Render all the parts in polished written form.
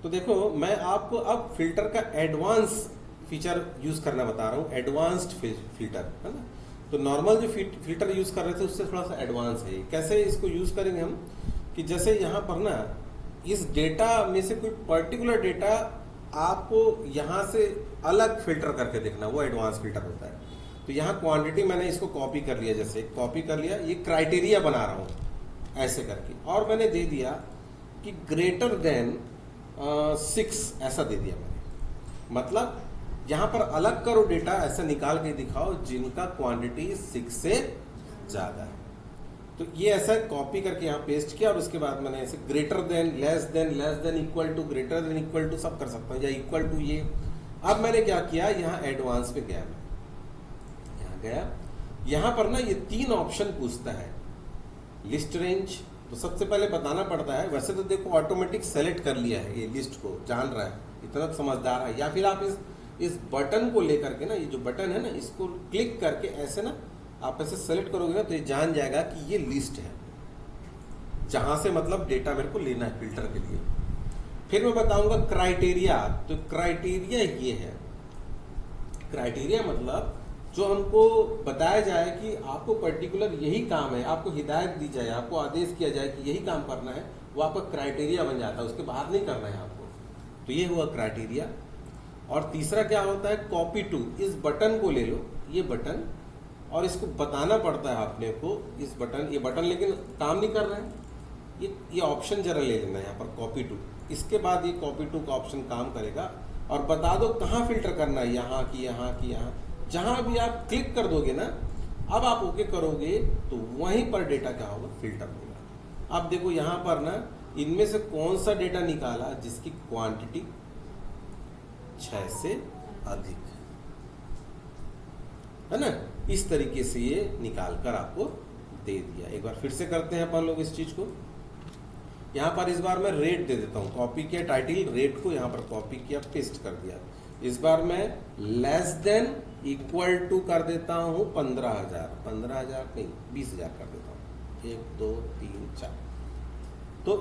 तो देखो मैं आपको अब फिल्टर का एडवांस फीचर यूज करना बता रहा हूँ, एडवांस्ड फिल्टर है ना। तो नॉर्मल जो फिल्टर यूज कर रहे थे उससे थोड़ा सा एडवांस है। कैसे इसको यूज करेंगे हम कि जैसे यहाँ पर ना इस डेटा में से कोई पर्टिकुलर डेटा आपको यहाँ से अलग फिल्टर करके देखना, वो एडवांस फिल्टर होता है। तो यहाँ क्वांटिटी मैंने इसको कॉपी कर लिया, जैसे कॉपी कर लिया, ये क्राइटेरिया बना रहा हूँ ऐसे करके, और मैंने दे दिया कि ग्रेटर देन 6 ऐसा दे दिया मैंने। मतलब यहाँ पर अलग करो डेटा, ऐसा निकाल के दिखाओ जिनका क्वांटिटी 6 से ज्यादा है। तो ये ऐसा कॉपी करके यहाँ पेस्ट किया और उसके बाद मैंने ऐसे greater than, less than, equal to, greater than, equal to सब कर सकता हूँ, या इक्वल टू ये। अब मैंने क्या किया, यहाँ एडवांस पे गया, मैं यहाँ गया, यहाँ पर ना ये 3 ऑप्शन पूछता है। लिस्ट रेंज, तो सबसे पहले बताना पड़ता है। वैसे तो देखो ऑटोमेटिक सेलेक्ट कर लिया है, ये लिस्ट को जान रहा है, इतना तो समझदार है। या फिर आप इस बटन को लेकर के ना, ये जो बटन है ना, इसको क्लिक करके ऐसे ना आप ऐसे सेलेक्ट करोगे ना, तो ये जान जाएगा कि ये लिस्ट है, जहां से मतलब डेटा मेरे को लेना है फिल्टर के लिए। फिर मैं बताऊंगा क्राइटेरिया। तो क्राइटेरिया ये है, क्राइटेरिया मतलब जो हमको बताया जाए कि आपको पर्टिकुलर यही काम है, आपको हिदायत दी जाए, आपको आदेश किया जाए कि यही काम करना है, वो आपका क्राइटेरिया बन जाता है, उसके बाहर नहीं करना है आपको। तो ये हुआ क्राइटेरिया। और तीसरा क्या होता है, कॉपी टू। इस बटन को ले लो, ये बटन, और इसको बताना पड़ता है अपने को, इस बटन, ये बटन लेकिन काम नहीं कर रहा है, ये ऑप्शन जरा ले लेना है यहाँ पर, कॉपी टू। इसके बाद ये कॉपी टू का ऑप्शन काम करेगा और बता दो कहाँ फिल्टर करना है, यहाँ की, यहाँ की, यहाँ, जहां भी आप क्लिक कर दोगे ना, अब आप ओके करोगे तो वहीं पर डेटा क्या होगा, फिल्टर होगा। अब देखो यहां पर ना इनमें से कौन सा डेटा निकाला जिसकी क्वांटिटी 6 से अधिक है ना। इस तरीके से ये निकाल कर आपको दे दिया। एक बार फिर से करते हैं अपन लोग इस चीज को। यहां पर इस बार मैं रेट दे देता हूं, कॉपी किया टाइटल, रेट को यहां पर कॉपी किया, पेस्ट कर दिया। इस बार मैं लेस देन इक्वल टू कर देता हूं 15,000 नहीं 20,000 कर देता हूं। 1 2 3 4, तो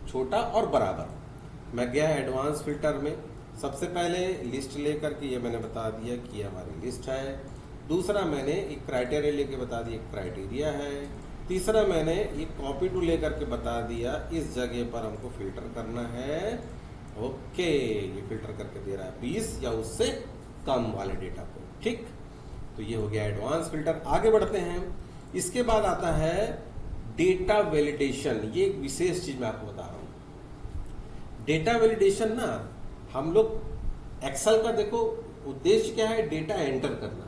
छोटा और बराबर। मैं गया एडवांस फिल्टर में, सबसे पहले लिस्ट लेकर के ये मैंने बता दिया कि ये हमारी लिस्ट है। दूसरा मैंने एक क्राइटेरिया लेके बता दिया, क्राइटेरिया है। तीसरा मैंने ये कॉपी टू लेकर के बता दिया, इस जगह पर हमको फिल्टर करना है। ओके, ये फिल्टर करके दे रहा है 20 या उससे कम वाले डेटा को। ठीक, तो ये हो गया एडवांस फिल्टर। आगे बढ़ते हैं। इसके बाद आता है डेटा वैलिडेशन। ये एक विशेष चीज मैं आपको बता रहा हूं। डेटा वैलिडेशन ना, हम लोग एक्सेल का देखो उद्देश्य क्या है, डेटा एंटर करना।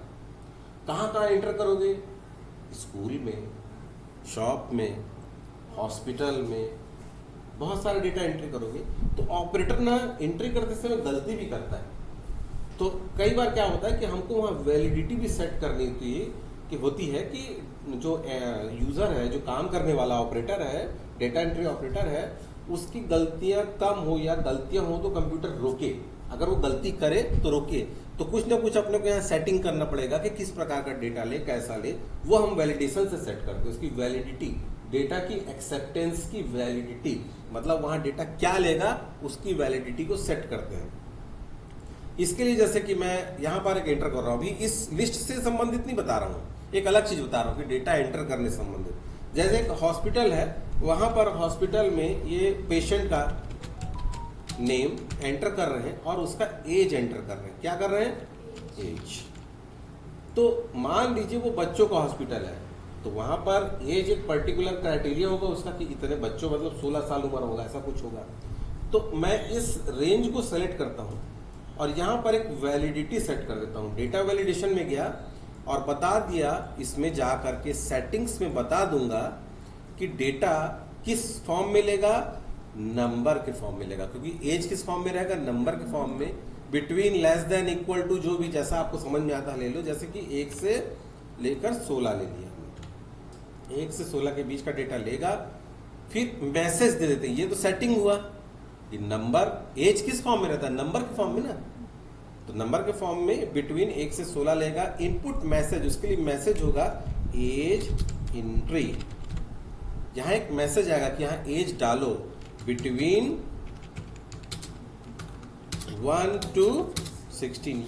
कहां कहां एंटर करोगे, स्कूल में, शॉप में, हॉस्पिटल में, बहुत सारे डेटा एंट्री करोगे। तो ऑपरेटर ना एंट्री करते समय गलती भी करता है। तो कई बार क्या होता है कि हमको वहां वैलिडिटी भी सेट करनी होती है कि जो यूजर है, जो काम करने वाला ऑपरेटर है, डेटा एंट्री ऑपरेटर है, उसकी गलतियां कम हो या गलतियां हो तो कंप्यूटर रोके। अगर वो गलती करे तो रोके। तो कुछ ना कुछ अपने को यहाँ सेटिंग करना पड़ेगा कि किस प्रकार का डेटा ले, कैसा ले, वो हम वैलिडेशन से सेट करते हैं। उसकी वैलिडिटी, डेटा की एक्सेप्टेंस की वैलिडिटी, मतलब वहां डेटा क्या लेगा उसकी वैलिडिटी को सेट करते हैं। इसके लिए जैसे कि मैं यहां पर एक एंटर कर रहा हूं, अभी इस लिस्ट से संबंधित नहीं बता रहा हूं, एक अलग चीज बता रहा हूं कि डेटा एंटर करने से संबंधित। जैसे एक हॉस्पिटल है, वहां पर हॉस्पिटल में ये पेशेंट का नेम एंटर कर रहे हैं और उसका एज एंटर कर रहे हैं। क्या कर रहे हैं, एज। तो मान लीजिए वो बच्चों का हॉस्पिटल है, तो वहां पर एज एक पर्टिकुलर क्राइटेरिया होगा उसका कि इतने बच्चों, मतलब 16 साल उम्र होगा, ऐसा कुछ होगा। तो मैं इस रेंज को सेलेक्ट करता हूं और यहां पर एक वैलिडिटी सेट कर देता हूं। डेटा वैलिडेशन में गया और बता दिया, इसमें जा करके सेटिंग्स में बता दूंगा कि डेटा किस फॉर्म में लेगा, नंबर के फॉर्म में लेगा। क्योंकि एज किस फॉर्म में रहेगा, नंबर के फॉर्म में। Between, less than, equal to, जो भी जैसा आपको समझ में आता ले लो। जैसे कि 1 से लेकर 16 ले लिया हमने, 1 से 16 के बीच का डेटा लेगा। फिर मैसेज दे देते हैं, ये तो सेटिंग हुआ कि नंबर, एज किस फॉर्म में रहता है, नंबर के फॉर्म में ना। तो नंबर के फॉर्म में बिटवीन 1 से 16 लेगा। इनपुट मैसेज, उसके लिए मैसेज होगा एज एंट्री। यहां एक मैसेज आएगा कि यहां एज डालो बिटवीन 1 to 16।